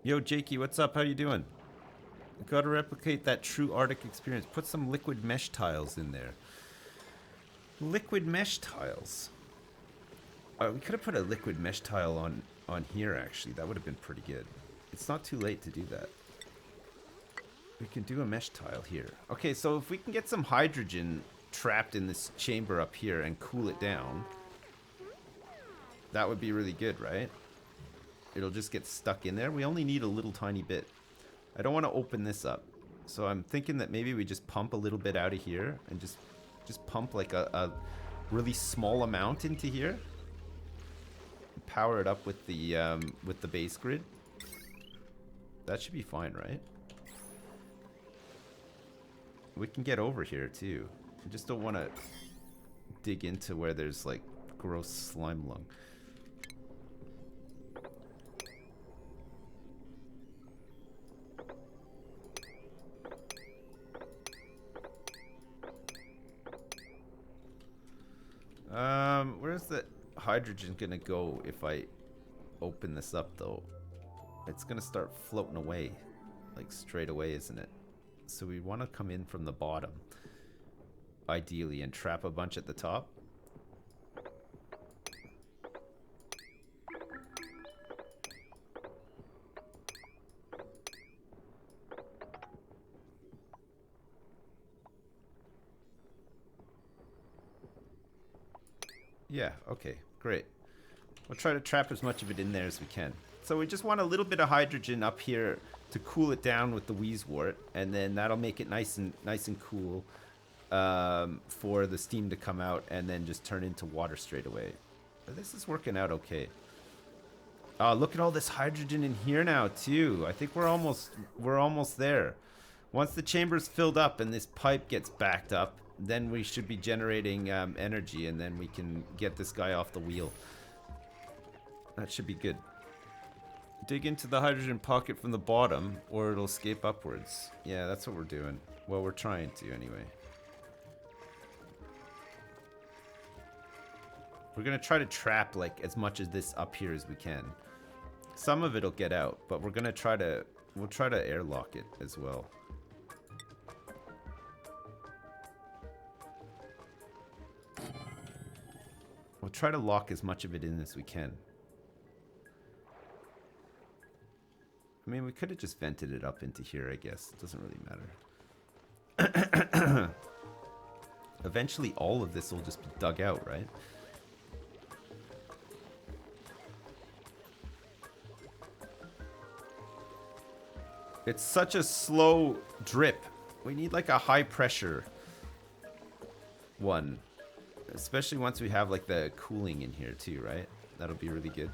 Yo, Jakey, what's up? How you doing? Gotta replicate that true Arctic experience. Put some liquid mesh tiles in there. Liquid mesh tiles. We could have put a liquid mesh tile on here, actually. That would have been pretty good. It's not too late to do that. We can do a mesh tile here. Okay, so if we can get some hydrogen trapped in this chamber up here and cool it down, that would be really good, right? It'll just get stuck in there. We only need a little tiny bit. I don't want to open this up. So I'm thinking that maybe we just pump a little bit out of here and just pump like a really small amount into here. Power it up with the base grid. That should be fine, right? We can get over here too. I just don't want to dig into where there's like gross slime lung. Where's the hydrogen gonna go if I open this up though? It's gonna start floating away, like straight away, isn't it? So we want to come in from the bottom, ideally, and trap a bunch at the top. Yeah, okay, great. We'll try to trap as much of it in there as we can. So we just want a little bit of hydrogen up here to cool it down with the wheezewort, and then that'll make it nice and cool for the steam to come out and then just turn into water straight away. But this is working out okay. Oh, look at all this hydrogen in here now too. I think we're almost there. Once the chamber's filled up and this pipe gets backed up, then we should be generating energy, and then we can get this guy off the wheel. That should be good. Dig into the hydrogen pocket from the bottom, or it'll escape upwards. Yeah, that's what we're doing. Well, we're trying to anyway. We're gonna try to trap like as much of this up here as we can. Some of it'll get out, but we'll try to airlock it as well. We'll try to lock as much of it in as we can. I mean, we could have just vented it up into here, I guess. It doesn't really matter. Eventually, all of this will just be dug out, right? It's such a slow drip. We need like a high pressure one. Especially once we have like the cooling in here too, right? That'll be really good.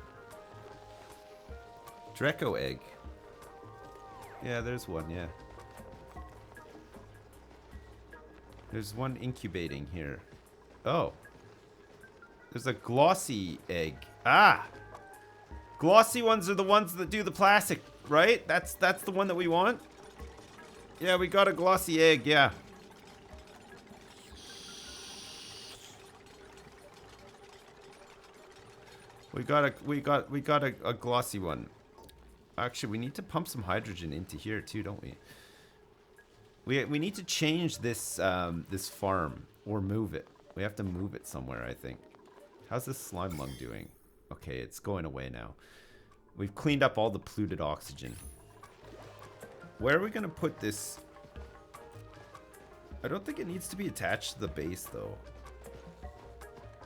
Draco egg. Yeah, there's one, yeah. There's one incubating here. Oh. There's a glossy egg. Ah! Glossy ones are the ones that do the plastic, right? That's the one that we want? Yeah, we got a glossy egg, yeah. We got a glossy one. Actually, we need to pump some hydrogen into here too, don't we? We need to change this this farm or move it. We have to move it somewhere, I think. How's this slime lung doing? Okay, it's going away now. We've cleaned up all the polluted oxygen. Where are we gonna put this? I don't think it needs to be attached to the base though.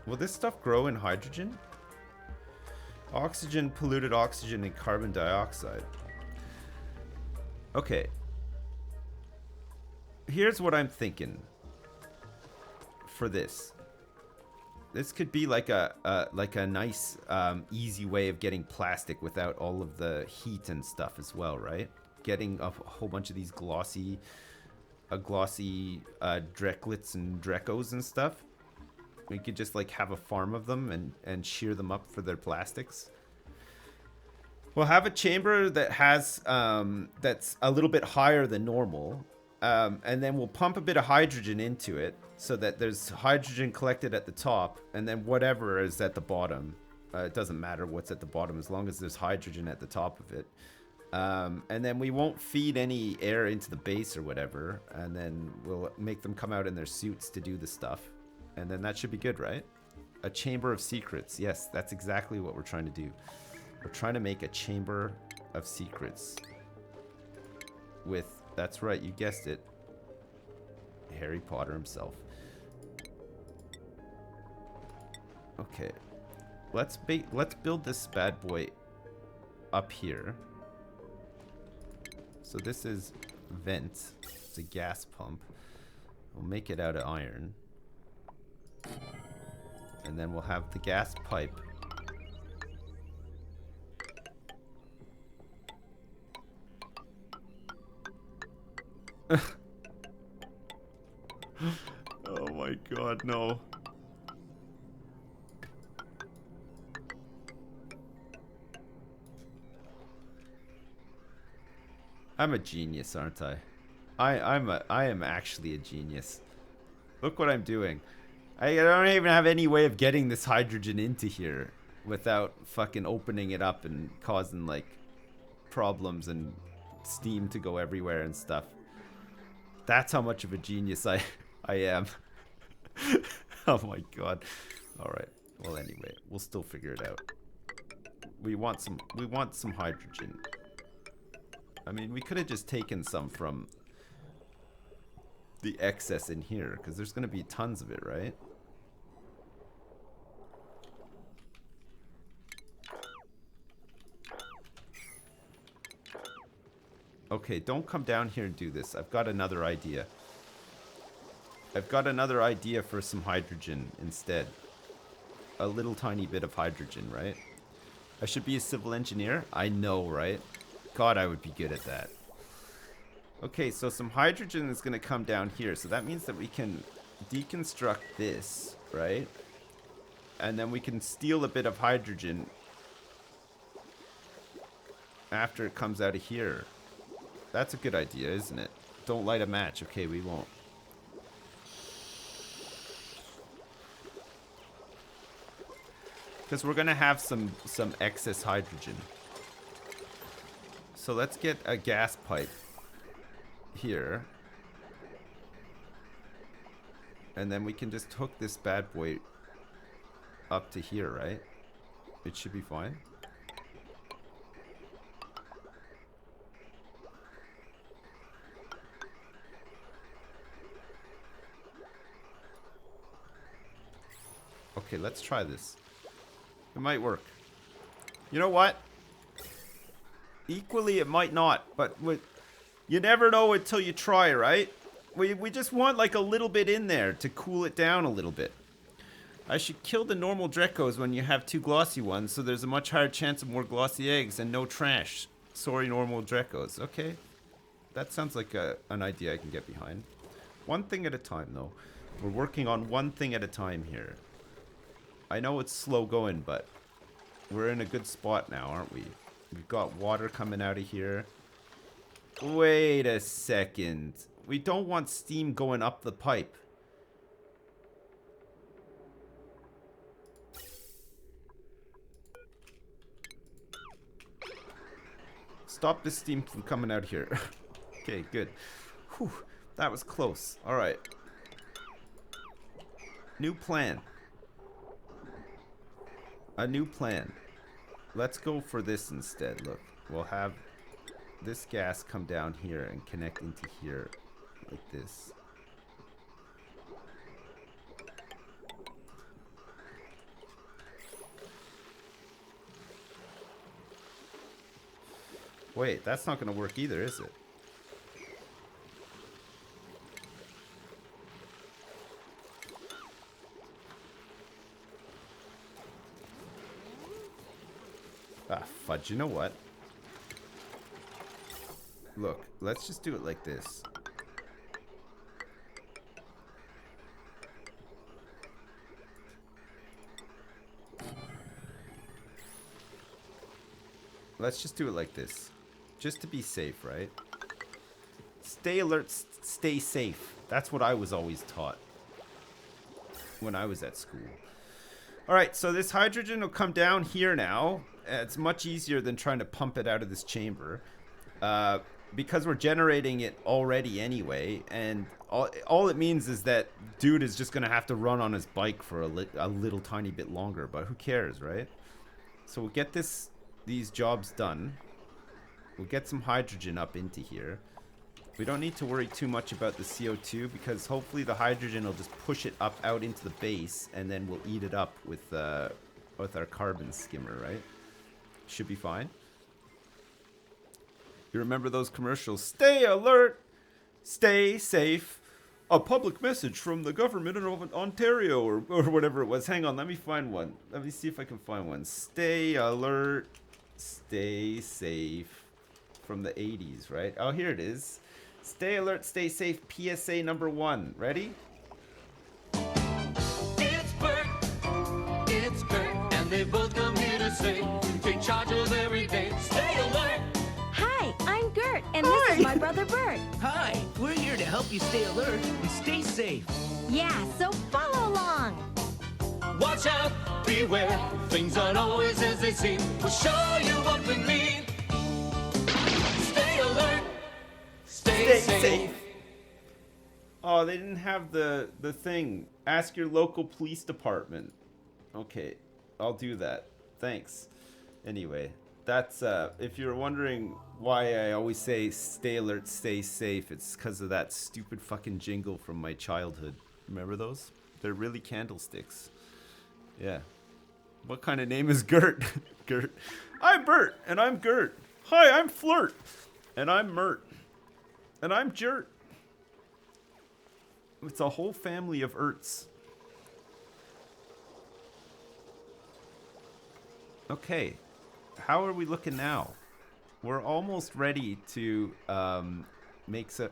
Will this stuff grow in hydrogen? Oxygen, polluted oxygen, and carbon dioxide. Okay. Here's what I'm thinking for this. This could be like a nice, easy way of getting plastic without all of the heat and stuff as well, right? Getting a whole bunch of these glossy Drecklets and Dracos and stuff. We could just like have a farm of them and shear them up for their plastics. We'll have a chamber that has that's a little bit higher than normal, and then we'll pump a bit of hydrogen into it so that there's hydrogen collected at the top, and then whatever is at the bottom. It doesn't matter what's at the bottom as long as there's hydrogen at the top of it. And then we won't feed any air into the base or whatever. And then we'll make them come out in their suits to do the stuff. And then that should be good, right? A chamber of secrets. Yes, that's exactly what we're trying to do. We're trying to make a chamber of secrets. With, that's right, you guessed it, Harry Potter himself. Okay. Let's build this bad boy up here. So this is vent. It's a gas pump. We'll make it out of iron. And then we'll have the gas pipe. Oh my god, no. I'm a genius, aren't I? I am actually a genius. Look what I'm doing. I don't even have any way of getting this hydrogen into here without fucking opening it up and causing like problems and steam to go everywhere and stuff. That's how much of a genius I am. Oh my god. All right. Well, anyway, we'll still figure it out. We want some hydrogen. I mean, we could have just taken some from the excess in here, because there's going to be tons of it, right? Okay, don't come down here and do this. I've got another idea. I've got another idea for some hydrogen instead. A little tiny bit of hydrogen, right? I should be a civil engineer? I know, right? God, I would be good at that. Okay, so some hydrogen is going to come down here. So that means that we can deconstruct this, right? And then we can steal a bit of hydrogen after it comes out of here. That's a good idea, isn't it? Don't light a match. Okay, we won't. Because we're going to have some excess hydrogen. So let's get a gas pipe here. And then we can just hook this bad boy up to here, right? It should be fine. Okay, let's try this. It might work. You know what? Equally, it might not, but you never know until you try, right? We just want like a little bit in there to cool it down a little bit. I should kill the normal Dracos when you have two glossy ones, so there's a much higher chance of more glossy eggs and no trash. Sorry, normal Dracos. Okay. That sounds like an idea I can get behind. One thing at a time, though. We're working on one thing at a time here. I know it's slow going, but we're in a good spot now, aren't we? We've got water coming out of here. Wait a second. We don't want steam going up the pipe. Stop the steam from coming out here. Okay, good. Whew, that was close. All right. New plan. A new plan. Let's go for this instead. Look, we'll have this gas come down here and connect into here like this. Wait, that's not going to work either, is it? Ah, fudge, you know what? Look, let's just do it like this. Let's just do it like this. Just to be safe, right? Stay alert, stay safe. That's what I was always taught when I was at school. Alright, so this hydrogen will come down here now. It's much easier than trying to pump it out of this chamber. Because we're generating it already anyway, and all it means is that dude is just gonna have to run on his bike for a little tiny bit longer, but who cares, right? So we'll get these jobs done. We'll get some hydrogen up into here. We don't need to worry too much about the CO2 because hopefully the hydrogen will just push it up out into the base, and then we'll eat it up with our carbon skimmer, right? Should be fine. You remember those commercials? Stay alert, stay safe. A public message from the government of Ontario or whatever it was. Hang on, let me find one. Let me see if I can find one. Stay alert, stay safe. From the 80s, right? Oh, here it is. Stay alert, stay safe, PSA number 1. Ready? It's Bert, and they both come here to say, take charge of every day. Stay alert. Hi, I'm Gert, and this is my brother Bert. Hi, we're here to help you stay alert and stay safe. Yeah, so follow along. Watch out, beware, things aren't always as they seem. We'll show you what we mean. Stay alert, stay safe. Oh, they didn't have the thing. Ask your local police department. Okay, I'll do that. Thanks. Anyway, that's if you're wondering why I always say stay alert, stay safe, it's because of that stupid fucking jingle from my childhood. Remember those? They're really candlesticks. Yeah. What kind of name is Gert? Gert. I'm Bert, and I'm Gert. Hi, I'm Flirt, and I'm Mert, and I'm Jert. It's a whole family of Erts. Okay, how are we looking now? We're almost ready to make some...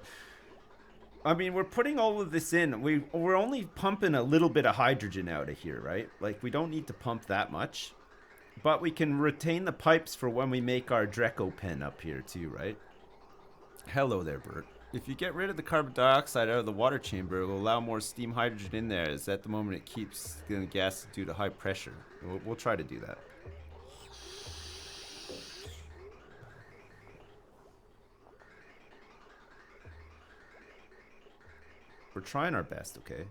I mean, we're putting all of this in. We're only pumping a little bit of hydrogen out of here, right? Like, we don't need to pump that much. But we can retain the pipes for when we make our Draco pen up here too, right? Hello there, Bert. If you get rid of the carbon dioxide out of the water chamber, it will allow more steam hydrogen in there, as at the moment it keeps the gas due to high pressure. We'll try to do that. We're trying our best, okay?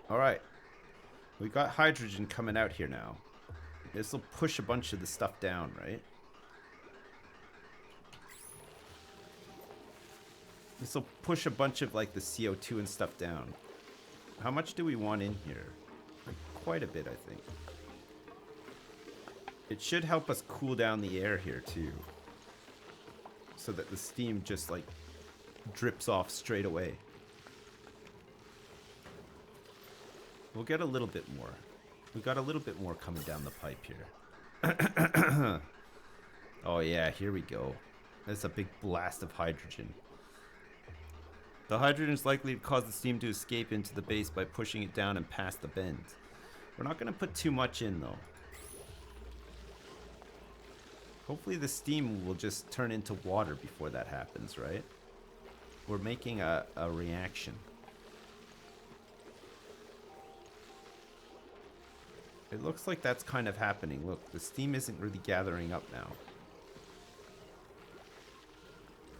Alright, we got hydrogen coming out here now. This will push a bunch of the stuff down, right? This will push a bunch of like the CO2 and stuff down. How much do we want in here? Like, quite a bit, I think. It should help us cool down the air here too. So that the steam just like drips off straight away. We'll get a little bit more. We got a little bit more coming down the pipe here. Oh yeah, here we go. That's a big blast of hydrogen. The hydrogen is likely to cause the steam to escape into the base by pushing it down and past the bend. We're not going to put too much in though. Hopefully the steam will just turn into water before that happens, right? We're making a reaction. It looks like that's kind of happening. Look, the steam isn't really gathering up now.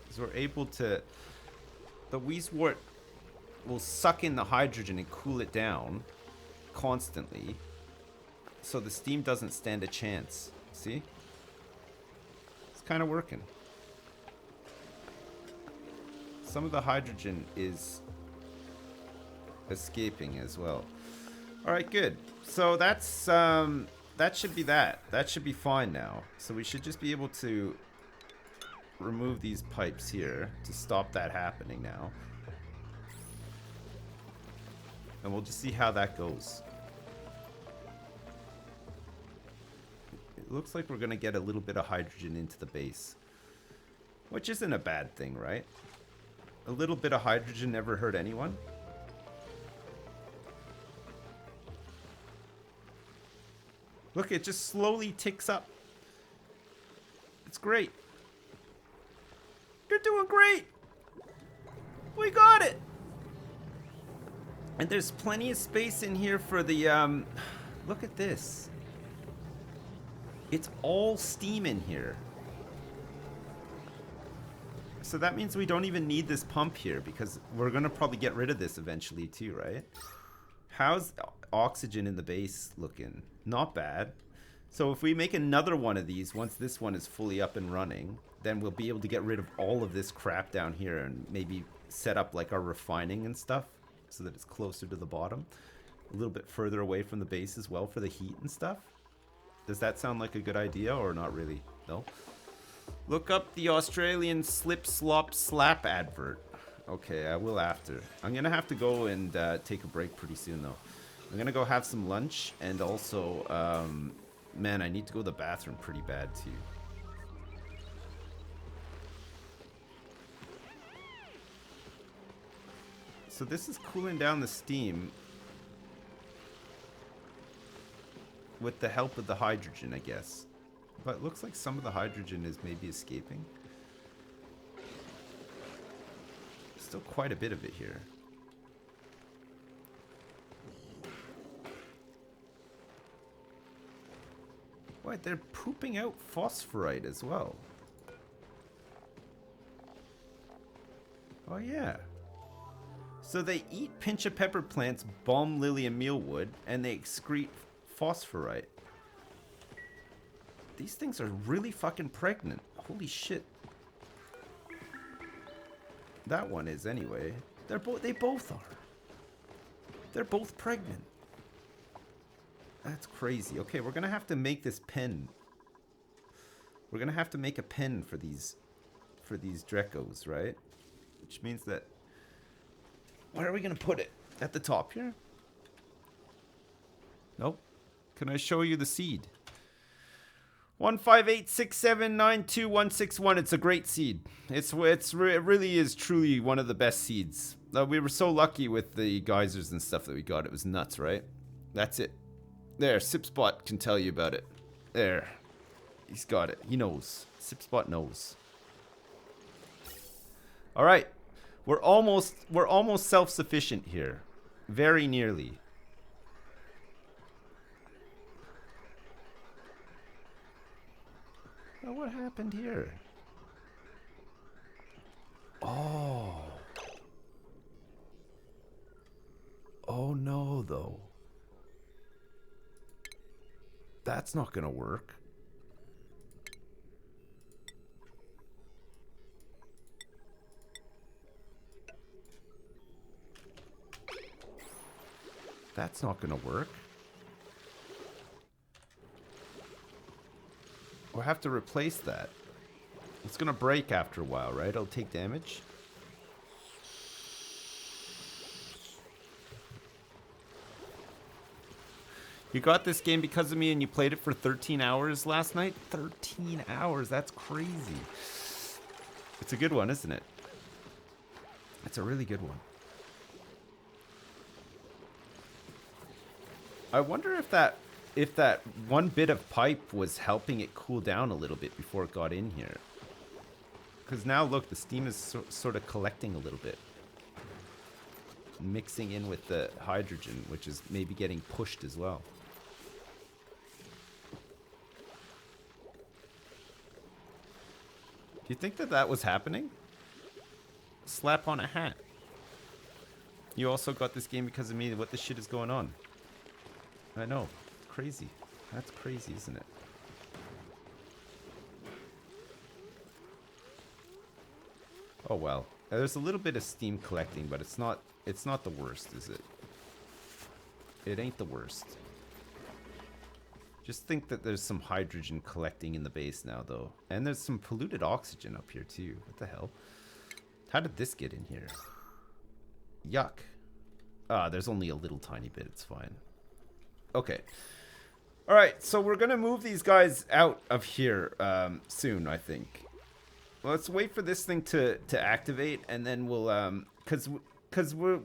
So we're able to... The Weezwort will suck in the hydrogen and cool it down constantly. So the steam doesn't stand a chance. See? It's kind of working. Some of the hydrogen is escaping as well. Alright, good. So that's, that should be that. That should be fine now. So we should just be able to remove these pipes here to stop that happening now. And we'll just see how that goes. It looks like we're going to get a little bit of hydrogen into the base. Which isn't a bad thing, right? A little bit of hydrogen never hurt anyone. Look, it just slowly ticks up. It's great. You're doing great. We got it. And there's plenty of space in here for the, look at this. It's all steam in here. So that means we don't even need this pump here because we're gonna probably get rid of this eventually too, right? How's oxygen in the base looking? Not bad. So if we make another one of these, once this one is fully up and running, then we'll be able to get rid of all of this crap down here and maybe set up like our refining and stuff so that it's closer to the bottom. A little bit further away from the base as well for the heat and stuff. Does that sound like a good idea or not really? No? Look up the Australian slip slop slap advert. Okay, I will after. I'm gonna have to go and take a break pretty soon though. I'm gonna go have some lunch and also, man, I need to go to the bathroom pretty bad too. So this is cooling down the steam with the help of the hydrogen, I guess. But it looks like some of the hydrogen is maybe escaping. Still quite a bit of it here. What? They're pooping out phosphorite as well. Oh yeah. So they eat pinch of pepper plants, balm lily and mealwood, and they excrete phosphorite. These things are really fucking pregnant. Holy shit. That one is anyway. They both are. They're both pregnant. That's crazy. Okay, we're gonna have to make this pen. We're gonna have to make a pen for these Dracos, right? Which means that, where are we gonna put it? At the top here? Nope. Can I show you the seed? 15867926161. It's a great seed. It really is truly one of the best seeds. We were so lucky with the geysers and stuff that we got. It was nuts, right? That's it. There, Sipspot can tell you about it. There. He's got it. He knows. Sipspot knows. All right. We're almost self-sufficient here. Very nearly. Oh, what happened here? Oh. Oh no, though. That's not gonna work. That's not gonna work. We'll have to replace that. It's gonna break after a while, right? It'll take damage. You got this game because of me and you played it for 13 hours last night? 13 hours, that's crazy. It's a good one, isn't it? It's a really good one. I wonder if that one bit of pipe was helping it cool down a little bit before it got in here. Because now look, the steam is sort of collecting a little bit. Mixing in with the hydrogen, which is maybe getting pushed as well. Do you think that was happening? Slap on a hat. You also got this game because of me. What the shit is going on? I know. It's crazy. That's crazy, isn't it? Oh well. There's a little bit of steam collecting, but it's not the worst, is it? It ain't the worst. Just think that there's some hydrogen collecting in the base now, though. And there's some polluted oxygen up here, too. What the hell? How did this get in here? Yuck. Ah, there's only a little tiny bit. It's fine. Okay. Alright, so we're going to move these guys out of here soon, I think. Well, let's wait for this thing to activate, and then we'll... Because we're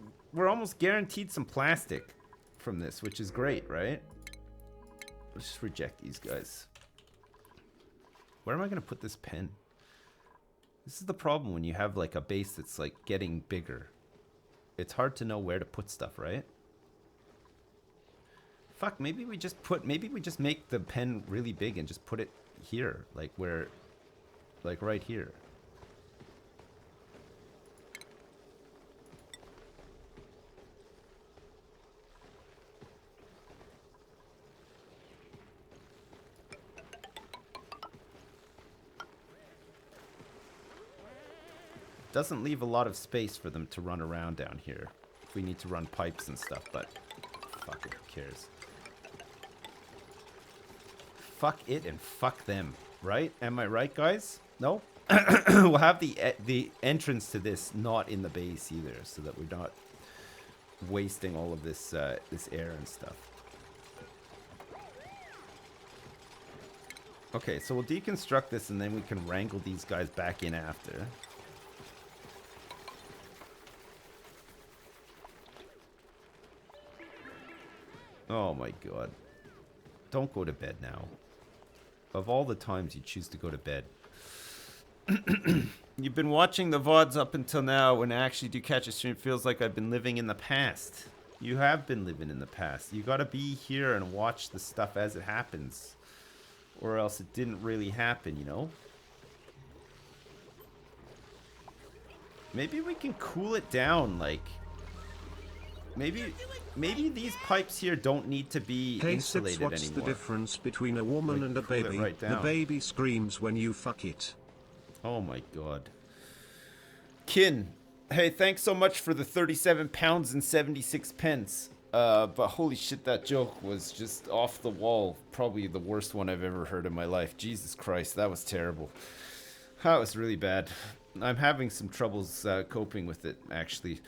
almost guaranteed some plastic from this, which is great, right? Let's just reject these guys. Where am I going to put this pen? This is the problem when you have like a base that's like getting bigger. It's hard to know where to put stuff, right? Fuck, maybe we just make the pen really big and just put it here, like where, like right here. Doesn't leave a lot of space for them to run around down here. If we need to run pipes and stuff, but fuck it, who cares? Fuck it and fuck them, right? Am I right, guys? No? We'll have the entrance to this not in the base either, so that we're not wasting all of this this air and stuff. Okay, so we'll deconstruct this and then we can wrangle these guys back in after. Oh my god. Don't go to bed now. Of all the times you choose to go to bed. You've been watching the VODs up until now. When I actually do catch a stream, it feels like I've been living in the past. You have been living in the past. You gotta be here and watch the stuff as it happens. Or else it didn't really happen, you know? Maybe we can cool it down, like... Maybe these pipes here don't need to be insulated anymore. What's the difference between a woman and a baby? Right the baby screams when you fuck it. Oh my god. Kin, hey, thanks so much for the 37 pounds and 76 pence. But holy shit, that joke was just off the wall. Probably the worst one I've ever heard in my life. Jesus Christ, that was terrible. That was really bad. I'm having some troubles coping with it, actually.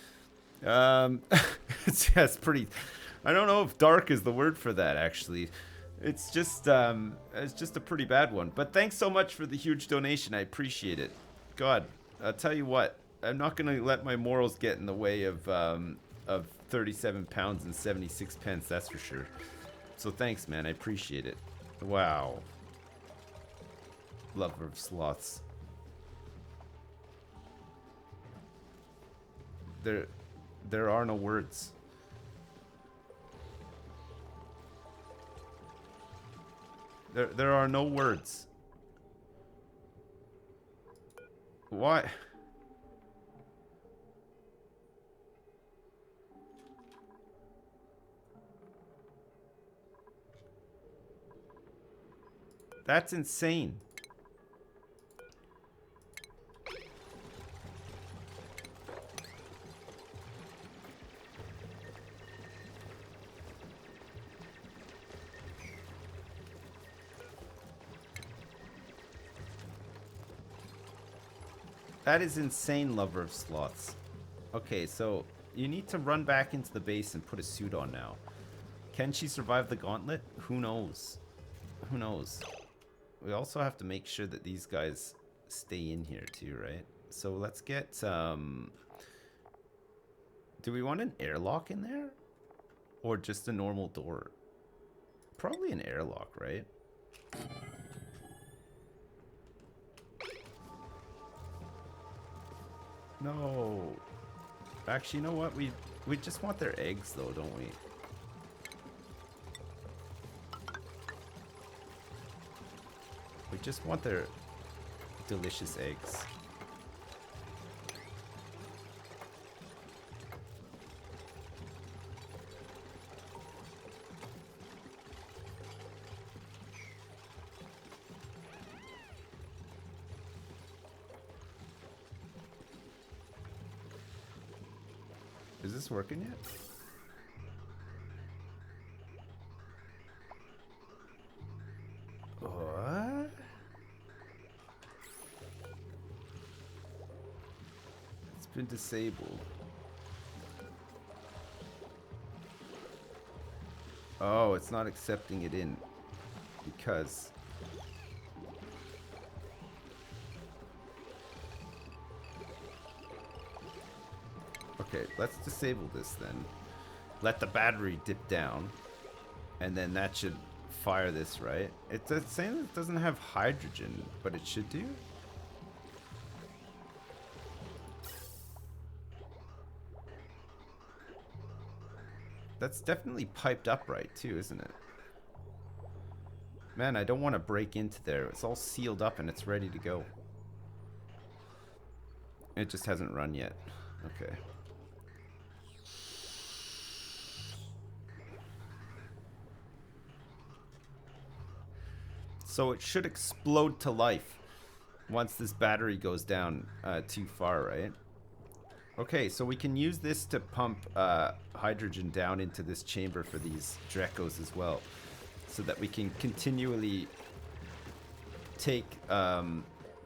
It's pretty, I don't know if dark is the word for that, actually. It's just a pretty bad one. But thanks so much for the huge donation. I appreciate it. God, I'll tell you what, I'm not going to let my morals get in the way of 37 pounds and 76 pence, that's for sure. So thanks, man. I appreciate it. Wow. Lover of sloths. There are no words. There are no words. Why? That's insane. That is insane, lover of sloths. Okay, so you need to run back into the base and put a suit on now. Can she survive the gauntlet? Who knows? Who knows? We also have to make sure that these guys stay in here too, right? So let's get, do we want an airlock in there? Or just a normal door? Probably an airlock, right? No. Actually, you know what? We just want their eggs, though, don't we? We just want their delicious eggs. Is this working yet? What? It's been disabled. Oh, it's not accepting it in because okay, let's disable this then. Let the battery dip down. And then that should fire this, right? It's saying it doesn't have hydrogen, but it should do. That's definitely piped up right too, isn't it? Man, I don't want to break into there. It's all sealed up and it's ready to go. It just hasn't run yet. Okay. So it should explode to life once this battery goes down too far, right? Okay, so we can use this to pump hydrogen down into this chamber for these Dracos as well, so that we can continually take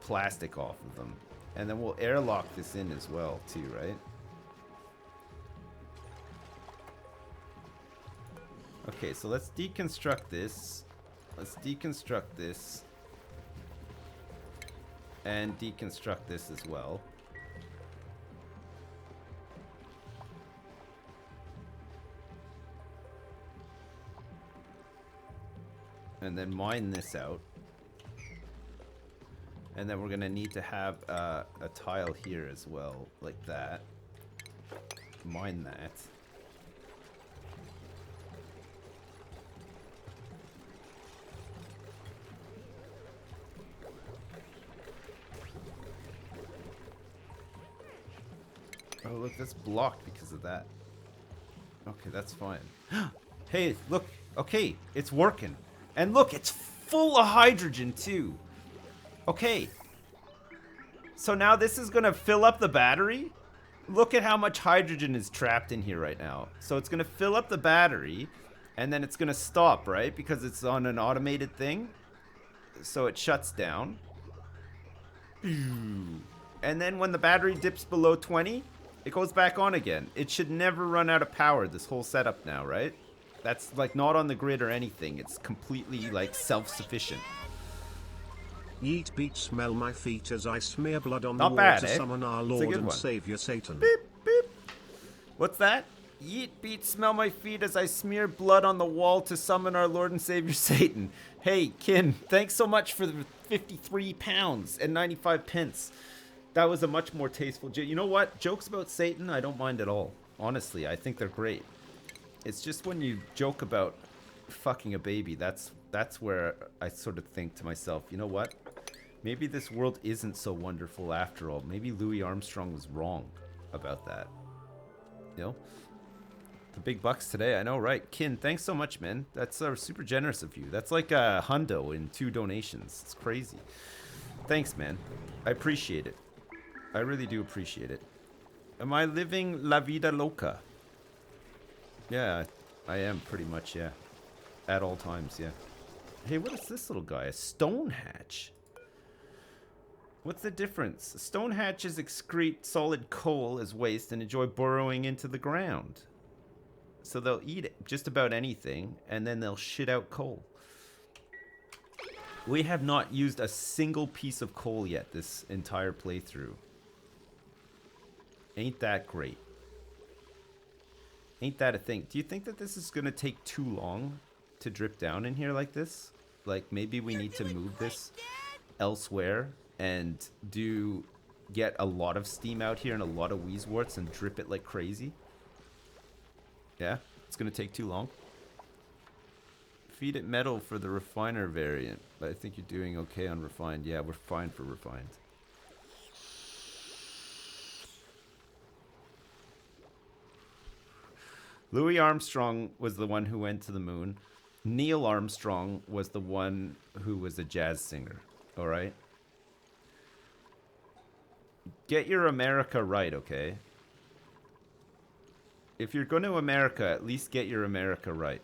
plastic off of them. And then we'll airlock this in as well too, right? Okay, so let's deconstruct this. Let's deconstruct this. And deconstruct this as well. And then mine this out. And then we're going to need to have a tile here as well, like that. Mine that. Oh, look, that's blocked because of that. Okay, that's fine. Hey, look. Okay, it's working. And look, it's full of hydrogen, too. Okay. So now this is going to fill up the battery. Look at how much hydrogen is trapped in here right now. So it's going to fill up the battery, and then it's going to stop, right? Because it's on an automated thing. So it shuts down. And then when the battery dips below 20, it goes back on again. It should never run out of power, this whole setup now, right? That's like not on the grid or anything. It's completely like self-sufficient. Yeet beat smell my feet as I smear blood on Not the wall bad, to eh? summon our It's a Lord good and one. Savior Satan. Beep, beep. What's that? Yeet beat smell my feet as I smear blood on the wall to summon our Lord and Savior Satan. Hey, Kin, thanks so much for the 53 pounds and 95 pence. That was a much more tasteful joke. You know what? Jokes about Satan, I don't mind at all. Honestly, I think they're great. It's just when you joke about fucking a baby, that's where I sort of think to myself, you know what? Maybe this world isn't so wonderful after all. Maybe Louis Armstrong was wrong about that. You know? The big bucks today, I know, right? Kin, thanks so much, man. That's super generous of you. That's like a hundo in 2 donations. It's crazy. Thanks, man. I appreciate it. I really do appreciate it. Am I living La Vida Loca? Yeah, I am pretty much, yeah. At all times, yeah. Hey, what is this little guy? A stone hatch? What's the difference? Stone hatches excrete solid coal as waste and enjoy burrowing into the ground. So they'll eat just about anything, and then they'll shit out coal. We have not used a single piece of coal yet this entire playthrough. Ain't that great? Ain't that a thing? Do you think that this is going to take too long to drip down in here like this? Like, maybe we need to move this elsewhere and get a lot of steam out here and a lot of Wheezeworts and drip it like crazy? Yeah? It's going to take too long? Feed it metal for the refiner variant. But I think you're doing okay on refined. Yeah, we're fine for refined. Louis Armstrong was the one who went to the moon. Neil Armstrong was the one who was a jazz singer. All right? Get your America right, okay? If you're going to America, at least get your America right.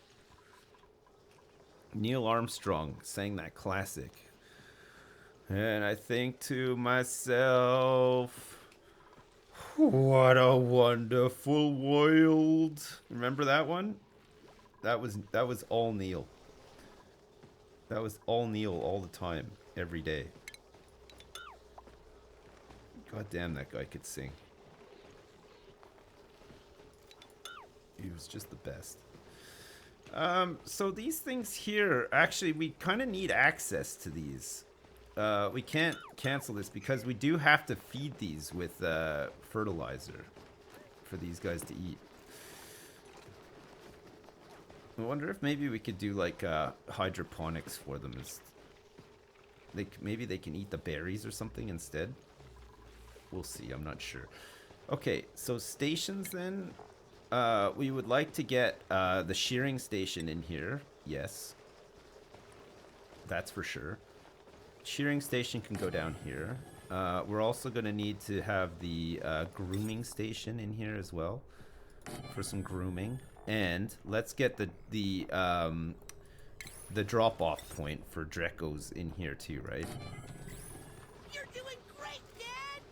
Neil Armstrong sang that classic. And I think to myself, what a wonderful world. Remember that one? That was all Neil. That was all Neil all the time, every day. God damn, that guy could sing. He was just the best. So these things here, actually, we kind of need access to these. We can't cancel this because we do have to feed these with fertilizer for these guys to eat. I wonder if maybe we could do like hydroponics for them. Maybe they can eat the berries or something instead. We'll see. I'm not sure. Okay, so stations then. We would like to get the shearing station in here. Yes. That's for sure. Shearing station can go down here. We're also going to need to have the grooming station in here as well for some grooming. And let's get the drop-off point for Dracos in here too, right? You're doing great, Dad!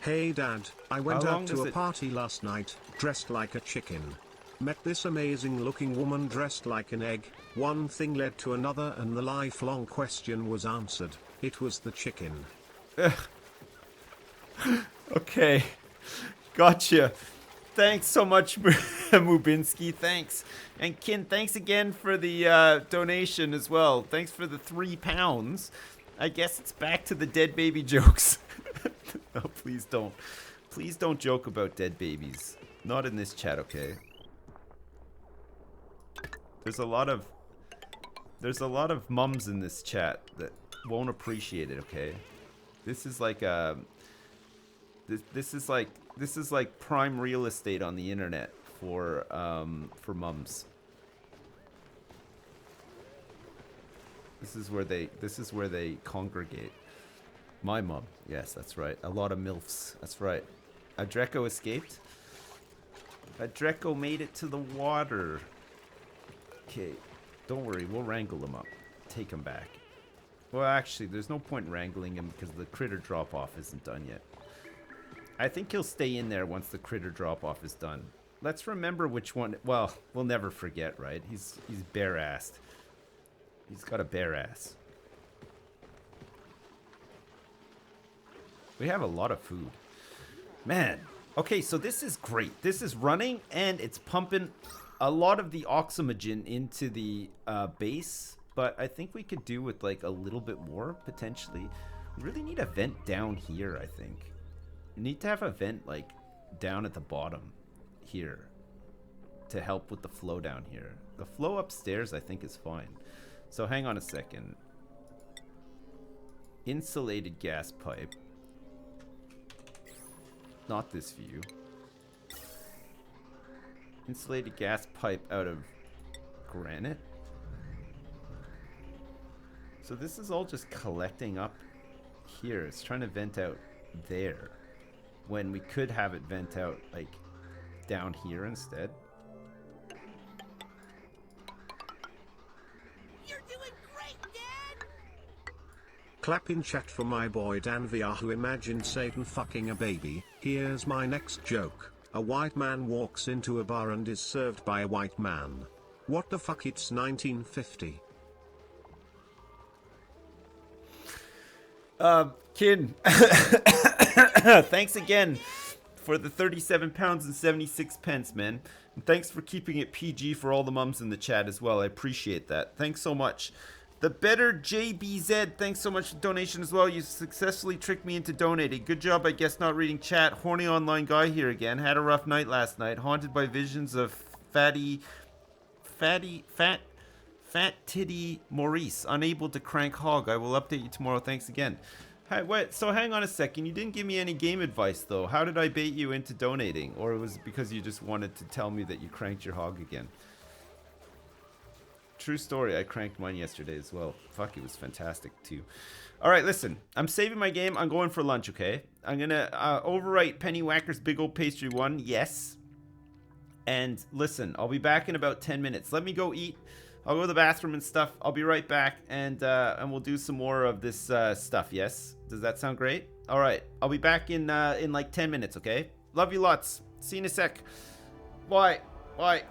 Hey Dad, I went How long out to does a it- party last night, dressed like a chicken. Met this amazing looking woman dressed like an egg. One thing led to another and the lifelong question was answered. It was the chicken. Okay. Gotcha. Thanks so much, Mubinski. Thanks. And Kin, thanks again for the donation as well. Thanks for the £3. I guess it's back to the dead baby jokes. No, please don't. Please don't joke about dead babies. Not in this chat, okay? There's a lot of mums in this chat that won't appreciate it, okay? This is like this is like prime real estate on the internet for mums. This is where they congregate. My mum, yes, that's right. A lot of MILFs, that's right. A Draco escaped. A Draco made it to the water. Okay, don't worry, we'll wrangle him up. Take him back. Well, actually, there's no point in wrangling him because the critter drop-off isn't done yet. I think he'll stay in there once the critter drop-off is done. Let's remember which one. Well, we'll never forget, right? He's bare-assed. He's got a bare ass. We have a lot of food. Man. Okay, so this is great. This is running, and it's pumping a lot of the oxygen into the base. But I think we could do with, like, a little bit more, potentially. We really need a vent down here, I think. We need to have a vent, like, down at the bottom here to help with the flow down here. The flow upstairs, I think, is fine. So hang on a second. Insulated gas pipe. Not this view. Insulated gas pipe out of granite. So this is all just collecting up here. It's trying to vent out there. When we could have it vent out, like, down here instead. You're doing great, Dad! Clap in chat for my boy Dan VR who imagined Satan fucking a baby. Here's my next joke. A white man walks into a bar and is served by a white man. What the fuck, it's 1950. Kin, thanks again for the 37 pounds and 76 pence, man. And thanks for keeping it PG for all the mums in the chat as well. I appreciate that. Thanks so much. The Better JBZ, thanks so much for the donation as well. You successfully tricked me into donating. Good job, I guess, not reading chat. Horny online guy here again. Had a rough night last night. Haunted by visions of fat titty Maurice. Unable to crank hog. I will update you tomorrow. Thanks again. Hi, wait, so hang on a second. You didn't give me any game advice, though. How did I bait you into donating? Or was it because you just wanted to tell me that you cranked your hog again? True story, I cranked mine yesterday as well. Fuck, it was fantastic too. Alright, listen. I'm saving my game. I'm going for lunch, okay? I'm gonna overwrite Penny Whacker's Big Old Pastry 1. Yes. And listen, I'll be back in about 10 minutes. Let me go eat. I'll go to the bathroom and stuff. I'll be right back, and we'll do some more of this stuff, yes? Does that sound great? Alright, I'll be back in like 10 minutes, okay? Love you lots. See you in a sec. Bye. Bye.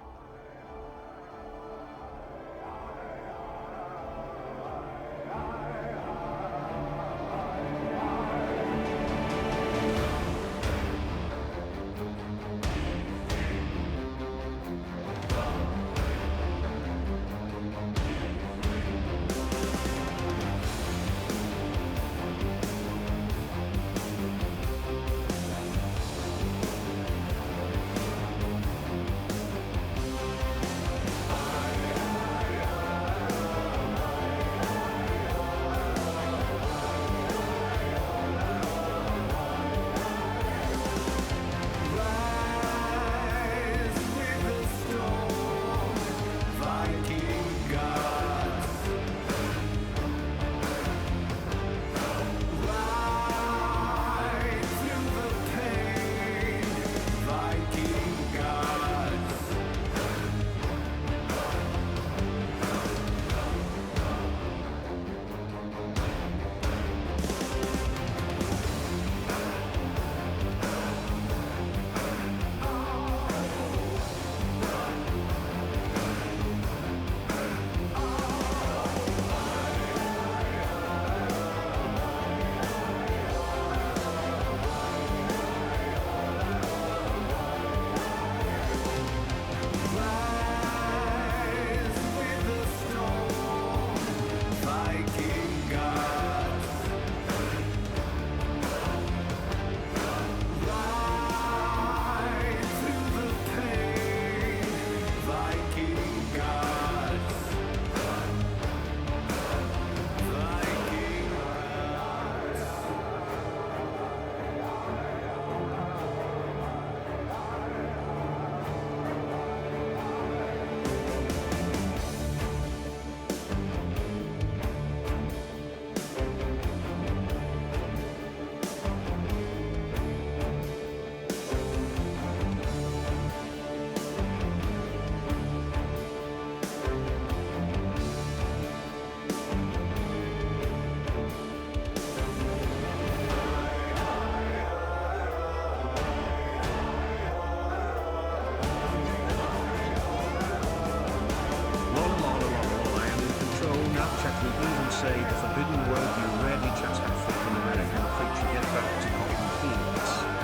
say the forbidden word. You ready, chat? African American preacher, get back to cotton fields.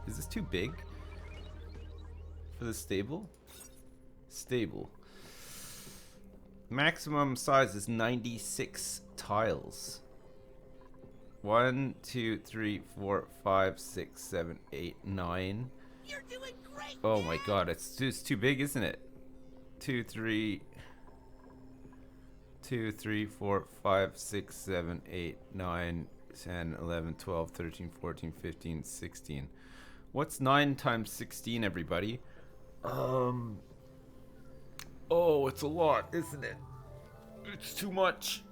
Is this too big for the stable? Stable. Maximum size is 96 tiles. 1, 2, 3, 4, 5, 6, 7, 8, 9. You're doing great. Oh my god, it's too big, isn't it? 2, 3, 4, 5, 6, 7, 8, 9, 10, 11, 12, 13, 14, 15, 16. What's 9 times 16, everybody? Oh, it's a lot, isn't it? It's too much.